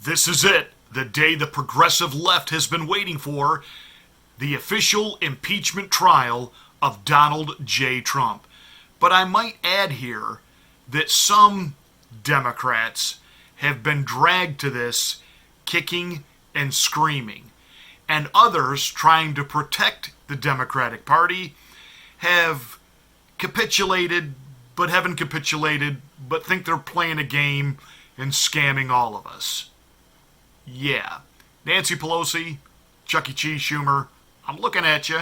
This is it, the day the progressive left has been waiting for, the official impeachment trial of Donald J. Trump. But I might add here that some Democrats have been dragged to this kicking and screaming, and others trying to protect the Democratic Party have capitulated but haven't capitulated but think they're playing a game and scamming all of us. Yeah, Nancy Pelosi, Chuck E. Cheese Schumer, I'm looking at you.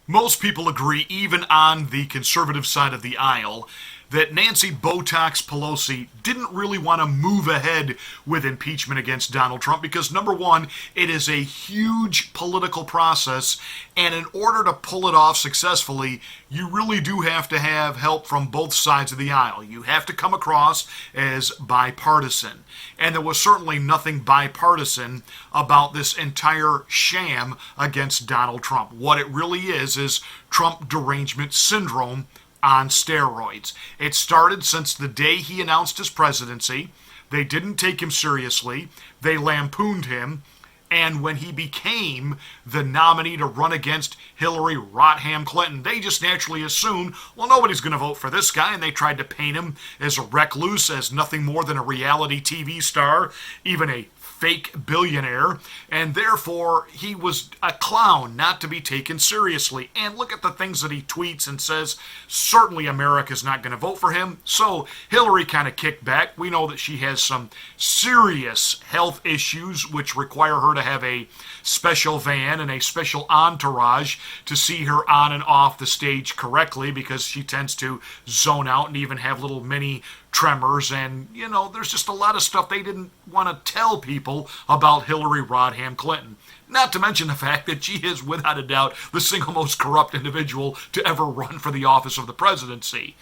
Most people agree, even on the conservative side of the aisle, that Nancy Botox Pelosi didn't really want to move ahead with impeachment against Donald Trump because, number one, it is a huge political process, and in order to pull it off successfully, you really do have to have help from both sides of the aisle. You have to come across as bipartisan, and there was certainly nothing bipartisan about this entire sham against Donald Trump. What it really is Trump derangement syndrome on steroids. It started since the day he announced his presidency. They didn't take him seriously. They lampooned him. And when he became the nominee to run against Hillary Rodham Clinton, they just naturally assumed, well, nobody's going to vote for this guy. And they tried to paint him as a recluse, as nothing more than a reality TV star, even a fake billionaire, and therefore he was a clown not to be taken seriously. And look at the things that he tweets and says. Certainly America's not going to vote for him. So Hillary kind of kicked back. We know that she has some serious health issues which require her to have a special van and a special entourage to see her on and off the stage correctly, because she tends to zone out and even have little mini tremors, and there's just a lot of stuff they didn't want to tell people about Hillary Rodham Clinton. Not to mention the fact that she is, without a doubt, the single most corrupt individual to ever run for the office of the presidency.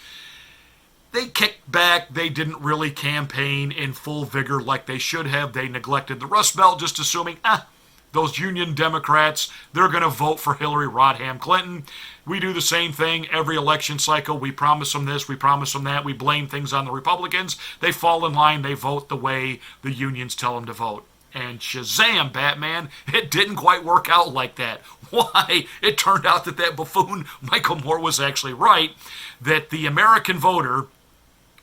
They kicked back. They didn't really campaign in full vigor like they should have. They neglected the Rust Belt, just assuming, those Union Democrats, they're going to vote for Hillary Rodham Clinton. We do the same thing every election cycle. We promise them this, we promise them that. We blame things on the Republicans. They fall in line. They vote the way the unions tell them to vote. And shazam, Batman, it didn't quite work out like that. Why? It turned out that buffoon, Michael Moore, was actually right, that the American voter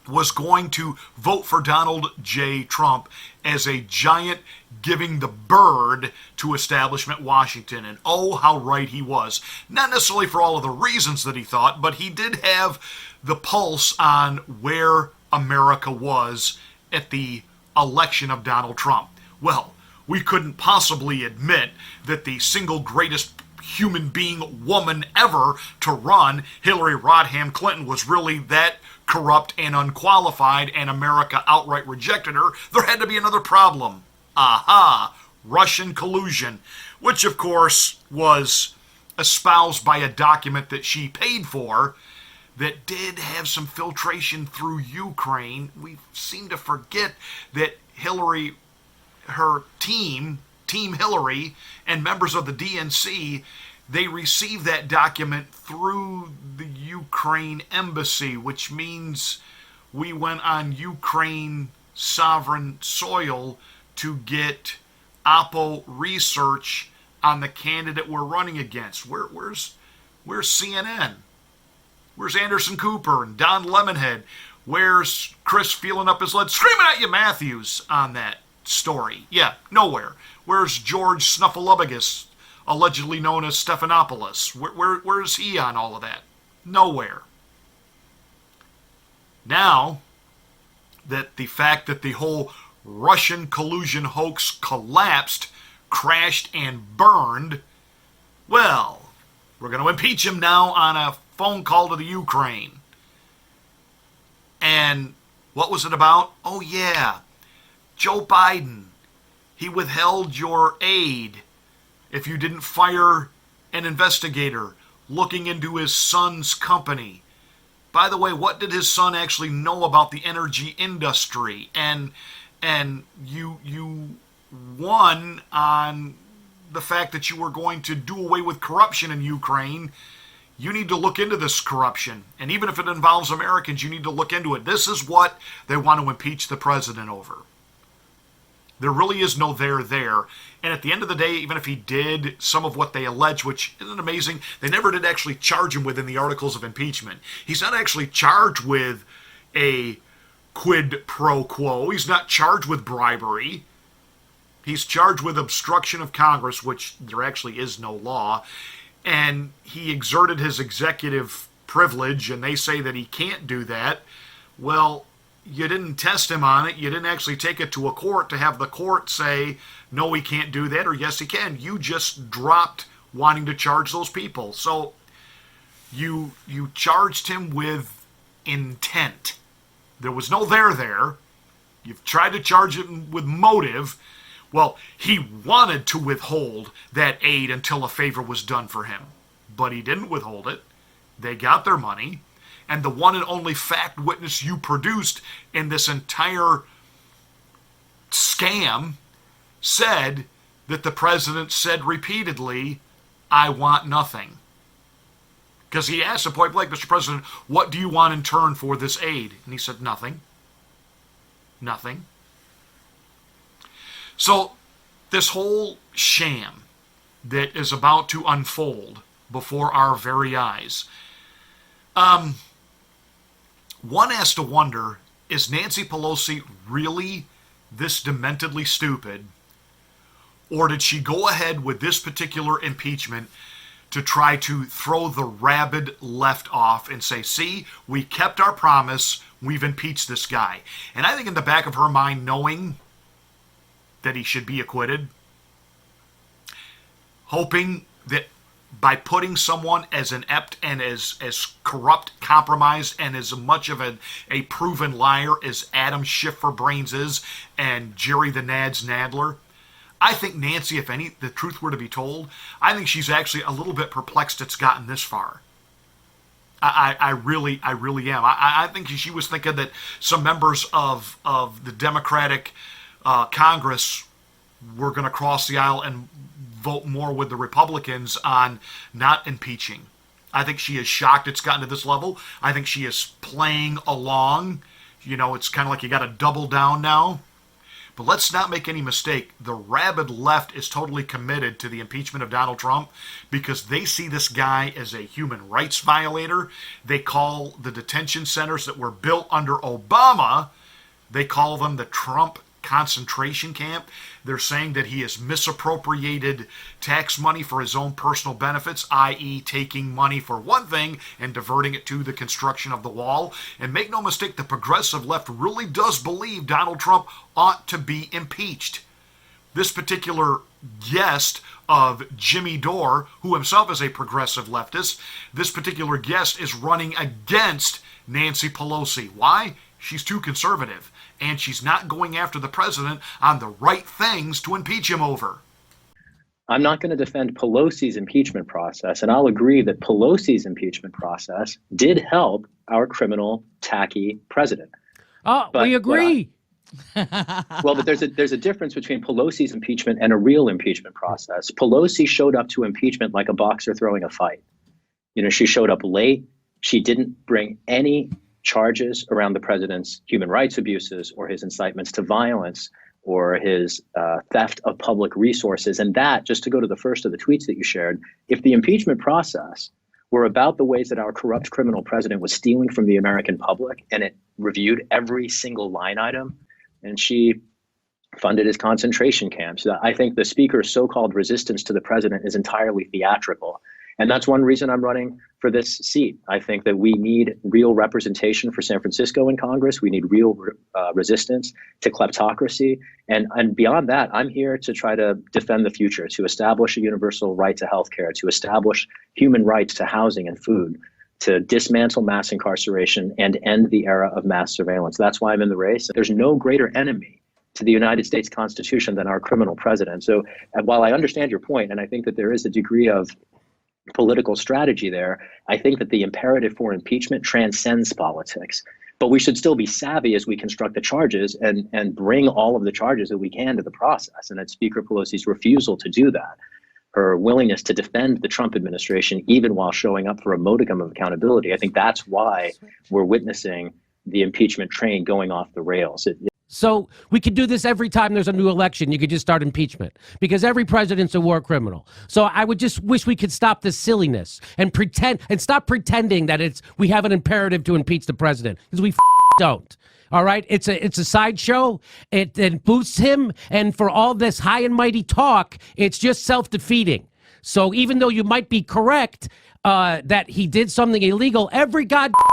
was going to vote for Donald J. Trump as a giant giving the bird to establishment Washington. And oh, how right he was. Not necessarily for all of the reasons that he thought, but he did have the pulse on where America was at the election of Donald Trump. Well, we couldn't possibly admit that the single greatest human being woman ever to run, Hillary Rodham Clinton, was really that corrupt and unqualified, and America outright rejected her. There had to be another problem. Aha! Russian collusion, which of course was espoused by a document that she paid for that did have some filtration through Ukraine. We seem to forget that Hillary, her team Hillary, and members of the DNC, they received that document through the Ukraine embassy, which means we went on Ukraine sovereign soil to get Oppo research on the candidate we're running against. Where's CNN? Where's Anderson Cooper and Don Lemonhead? Where's Chris feeling up his lead, screaming at you, Matthews, on that story? Yeah, nowhere. Where's George Snuffleupagus, allegedly known as Stephanopoulos? Where's he on all of that? Nowhere. Now that the fact that the whole Russian collusion hoax collapsed, crashed, and burned, well, we're going to impeach him now on a phone call to the Ukraine. And what was it about? Oh, yeah, Joe Biden. He withheld your aid if you didn't fire an investigator looking into his son's company. By the way, what did his son actually know about the energy industry? And you won on the fact that you were going to do away with corruption in Ukraine. You need to look into this corruption. And even if it involves Americans, you need to look into it. This is what they want to impeach the president over. There really is no there. And at the end of the day, even if he did some of what they allege, which isn't amazing, they never did actually charge him with in the articles of impeachment. He's not actually charged with a quid pro quo. He's not charged with bribery. He's charged with obstruction of Congress, which there actually is no law. And he exerted his executive privilege, and they say that he can't do that. Well, you didn't test him on it. You didn't actually take it to a court to have the court say, no, he can't do that, or yes, he can. You just dropped wanting to charge those people. So you charged him with intent. There was no there. You've tried to charge him with motive. Well, he wanted to withhold that aid until a favor was done for him, but he didn't withhold it. They got their money, and the one and only fact witness you produced in this entire scam said that the president said repeatedly, I want nothing. Because he asked him point blank, Mr. President, what do you want in turn for this aid? And he said, nothing. Nothing. So this whole sham that is about to unfold before our very eyes, one has to wonder, is Nancy Pelosi really this dementedly stupid? Or did she go ahead with this particular impeachment to try to throw the rabid left off and say, see, we kept our promise, we've impeached this guy? And I think in the back of her mind, knowing that he should be acquitted, hoping that by putting someone as inept and as corrupt, compromised, and as much of a proven liar as Adam Schiff for brains is and Jerry the Nads Nadler, I think Nancy, if the truth were to be told, I think she's actually a little bit perplexed it's gotten this far. I really am. I think she was thinking that some members of the Democratic Congress were going to cross the aisle and vote more with the Republicans on not impeaching. I think she is shocked it's gotten to this level. I think she is playing along. You know, it's kind of like you got to double down now. But let's not make any mistake. The rabid left is totally committed to the impeachment of Donald Trump because they see this guy as a human rights violator. They call the detention centers that were built under Obama, they call them the Trump concentration camp. They're saying that he has misappropriated tax money for his own personal benefits, i.e. taking money for one thing and diverting it to the construction of the wall. And make no mistake, the progressive left really does believe Donald Trump ought to be impeached. This particular guest of Jimmy Dore, who himself is a progressive leftist, this particular guest is running against Nancy Pelosi. Why? She's too conservative, and she's not going after the president on the right things to impeach him over. I'm not going to defend Pelosi's impeachment process, and I'll agree that Pelosi's impeachment process did help our criminal, tacky president. We agree. But there's a difference between Pelosi's impeachment and a real impeachment process. Pelosi showed up to impeachment like a boxer throwing a fight. You know, she showed up late. She didn't bring any charges around the president's human rights abuses or his incitements to violence or his theft of public resources. And that, just to go to the first of the tweets that you shared, if the impeachment process were about the ways that our corrupt criminal president was stealing from the American public, and it reviewed every single line item, and she funded his concentration camps, I think the speaker's so-called resistance to the president is entirely theatrical. And that's one reason I'm running for this seat. I think that we need real representation for San Francisco in Congress. We need real resistance to kleptocracy. And beyond that, I'm here to try to defend the future, to establish a universal right to health care, to establish human rights to housing and food, to dismantle mass incarceration and end the era of mass surveillance. That's why I'm in the race. There's no greater enemy to the United States Constitution than our criminal president. So while I understand your point, and I think that there is a degree of political strategy there, I think that the imperative for impeachment transcends politics. But we should still be savvy as we construct the charges and bring all of the charges that we can to the process. And that Speaker Pelosi's refusal to do that, her willingness to defend the Trump administration, even while showing up for a modicum of accountability, I think that's why we're witnessing the impeachment train going off the rails. So we could do this every time there's a new election. You could just start impeachment because every president's a war criminal. So I would just wish we could stop this silliness and stop pretending that we have an imperative to impeach the president, because we don't. All right, it's a sideshow. It boosts him, and for all this high and mighty talk, it's just self-defeating. So even though you might be correct that he did something illegal, every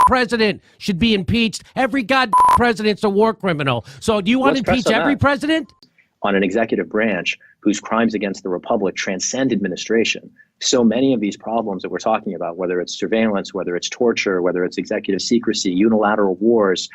president should be impeached. Every president's a war criminal. So do you want to impeach every president? On an executive branch whose crimes against the republic transcend administration. So many of these problems that we're talking about, whether it's surveillance, whether it's torture, whether it's executive secrecy, unilateral wars,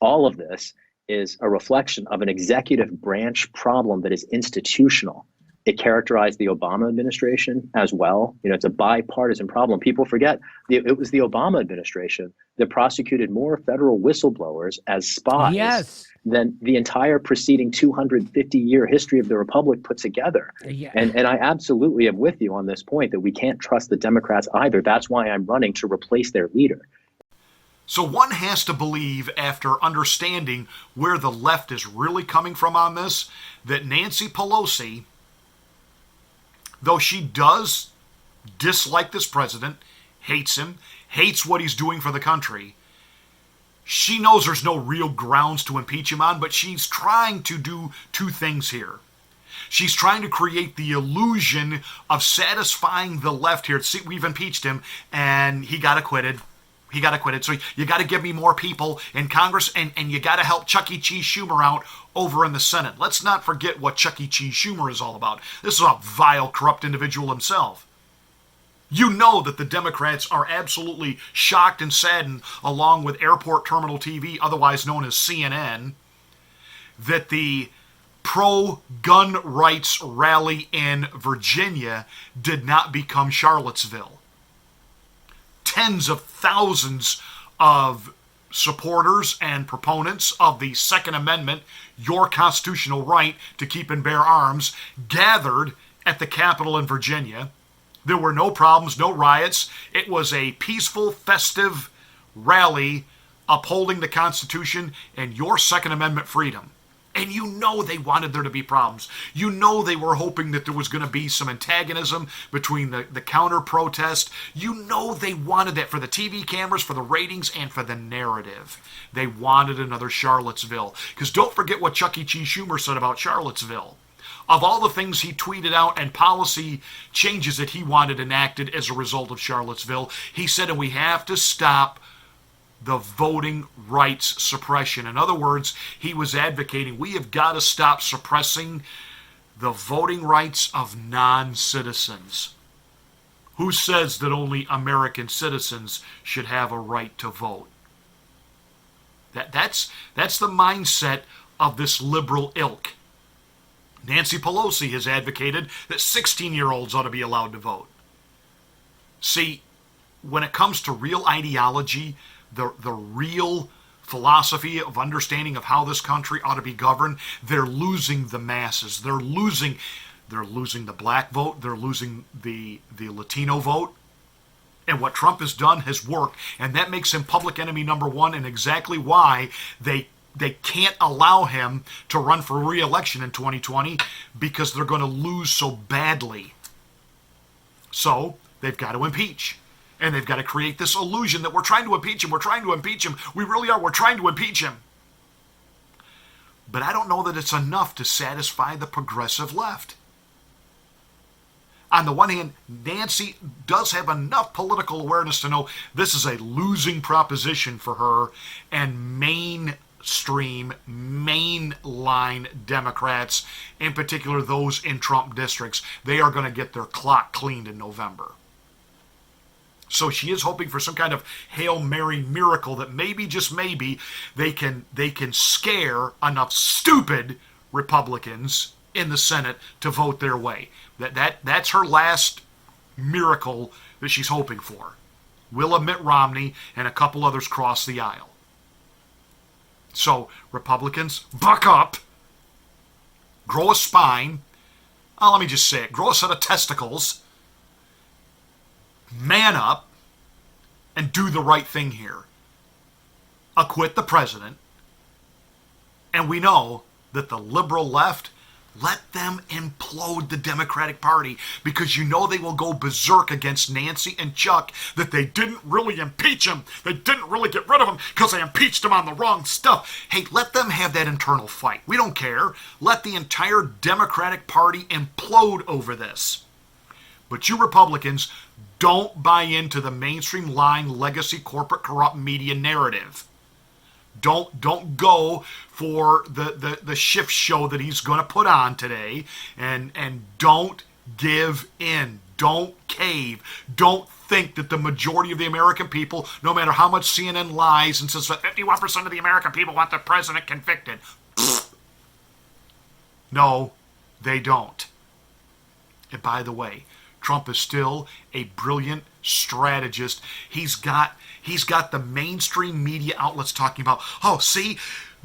all of this is a reflection of an executive branch problem that is institutional. It characterized the Obama administration as well. It's a bipartisan problem. People forget it was the Obama administration that prosecuted more federal whistleblowers as spies than the entire preceding 250-year history of the republic put together. Yeah. And I absolutely am with you on this point that we can't trust the Democrats either. That's why I'm running to replace their leader. So one has to believe, after understanding where the left is really coming from on this, that Nancy Pelosi, though she does dislike this president, hates him, hates what he's doing for the country, she knows there's no real grounds to impeach him on, but she's trying to do two things here. She's trying to create the illusion of satisfying the left here. See, we've impeached him, and he got acquitted. So you got to give me more people in Congress, and you got to help Chuck E. Cheese Schumer out over in the Senate. Let's not forget what Chuck E. Cheese Schumer is all about. This is a vile, corrupt individual himself. You know that the Democrats are absolutely shocked and saddened, along with Airport Terminal TV, otherwise known as CNN, that the pro-gun rights rally in Virginia did not become Charlottesville. Tens of thousands of supporters and proponents of the Second Amendment, your constitutional right to keep and bear arms, gathered at the Capitol in Virginia. There were no problems, no riots. It was a peaceful, festive rally upholding the Constitution and your Second Amendment freedom. And you know they wanted there to be problems. You know they were hoping that there was going to be some antagonism between the counter-protest. You know they wanted that for the TV cameras, for the ratings, and for the narrative. They wanted another Charlottesville. Because don't forget what Chuck E. Cheese Schumer said about Charlottesville. Of all the things he tweeted out and policy changes that he wanted enacted as a result of Charlottesville, he said, and we have to stop the voting rights suppression. In other words, he was advocating we have got to stop suppressing the voting rights of non-citizens. Who says that only American citizens should have a right to vote? That's the mindset of this liberal ilk. Nancy Pelosi has advocated that 16-year-olds ought to be allowed to vote. See, when it comes to real ideology, the real philosophy of understanding of how this country ought to be governed, they're losing the masses. They're losing the black vote. They're losing the Latino vote. And what Trump has done has worked, and that makes him public enemy number one, and exactly why they can't allow him to run for re-election in 2020, because they're going to lose so badly. So they've got to impeach. And they've got to create this illusion that we're trying to impeach him. We're trying to impeach him. We really are. We're trying to impeach him. But I don't know that it's enough to satisfy the progressive left. On the one hand, Nancy does have enough political awareness to know this is a losing proposition for her, and mainstream, mainline Democrats, in particular those in Trump districts, they are going to get their clock cleaned in November. So she is hoping for some kind of Hail Mary miracle that maybe, just maybe, they can scare enough stupid Republicans in the Senate to vote their way. That's her last miracle that she's hoping for. Will Mitt Romney and a couple others cross the aisle. So Republicans, buck up, grow a spine. Let me just say it: grow a set of testicles. Man up and do the right thing here. Acquit the president. And we know that the liberal left, let them implode the Democratic Party, because you know they will go berserk against Nancy and Chuck that they didn't really impeach him. They didn't really get rid of him because they impeached him on the wrong stuff. Hey, let them have that internal fight. We don't care. Let the entire Democratic Party implode over this. But you Republicans, don't buy into the mainstream lying, legacy, corporate, corrupt media narrative. Don't go for the shift show that he's going to put on today, and don't give in. Don't cave. Don't think that the majority of the American people, no matter how much CNN lies and says that 51% of the American people want the president convicted. No, they don't. And by the way, Trump is still a brilliant strategist. He's got the mainstream media outlets talking about, oh, see,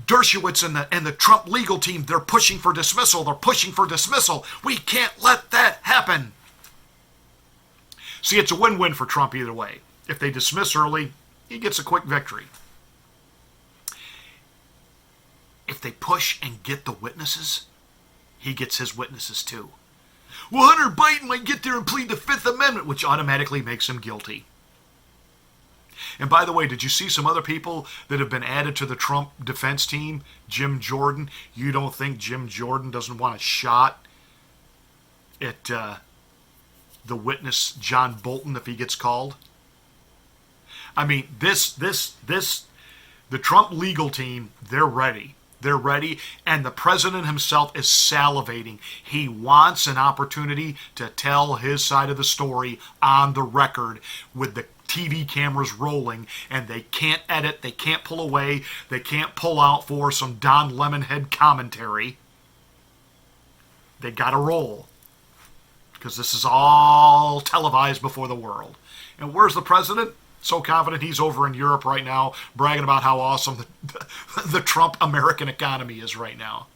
Dershowitz and the Trump legal team, they're pushing for dismissal. They're pushing for dismissal. We can't let that happen. See, it's a win-win for Trump either way. If they dismiss early, he gets a quick victory. If they push and get the witnesses, he gets his witnesses too. Well, Hunter Biden might get there and plead the Fifth Amendment, which automatically makes him guilty. And by the way, did you see some other people that have been added to the Trump defense team? Jim Jordan. You don't think Jim Jordan doesn't want a shot at the witness John Bolton if he gets called? I mean, the Trump legal team, they're ready. They're ready, and the president himself is salivating. He wants an opportunity to tell his side of the story on the record with the TV cameras rolling, and they can't edit, they can't pull away, they can't pull out for some Don Lemonhead commentary. They gotta roll, because this is all televised before the world. And where's the president? So confident he's over in Europe right now, bragging about how awesome the Trump American economy is right now.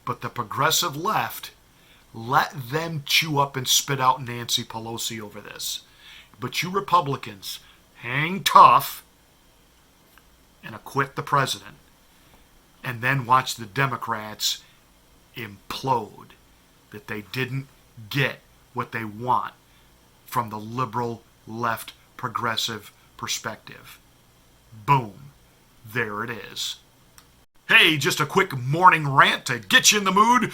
But the progressive left, let them chew up and spit out Nancy Pelosi over this. But you Republicans, hang tough and acquit the president, and then watch the Democrats implode, that they didn't get what they want from the liberal left progressive perspective. Boom. There it is. Hey, just a quick morning rant to get you in the mood.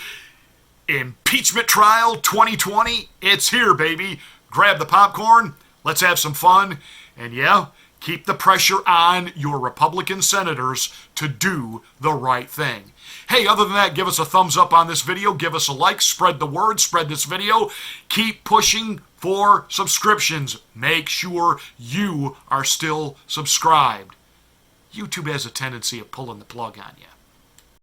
Impeachment trial 2020. It's here, baby. Grab the popcorn. Let's have some fun. And yeah, keep the pressure on your Republican senators to do the right thing. Hey, other than that, give us a thumbs up on this video. Give us a like. Spread the word. Spread this video. Keep pushing for subscriptions. Make sure you are still subscribed. YouTube has a tendency of pulling the plug on you.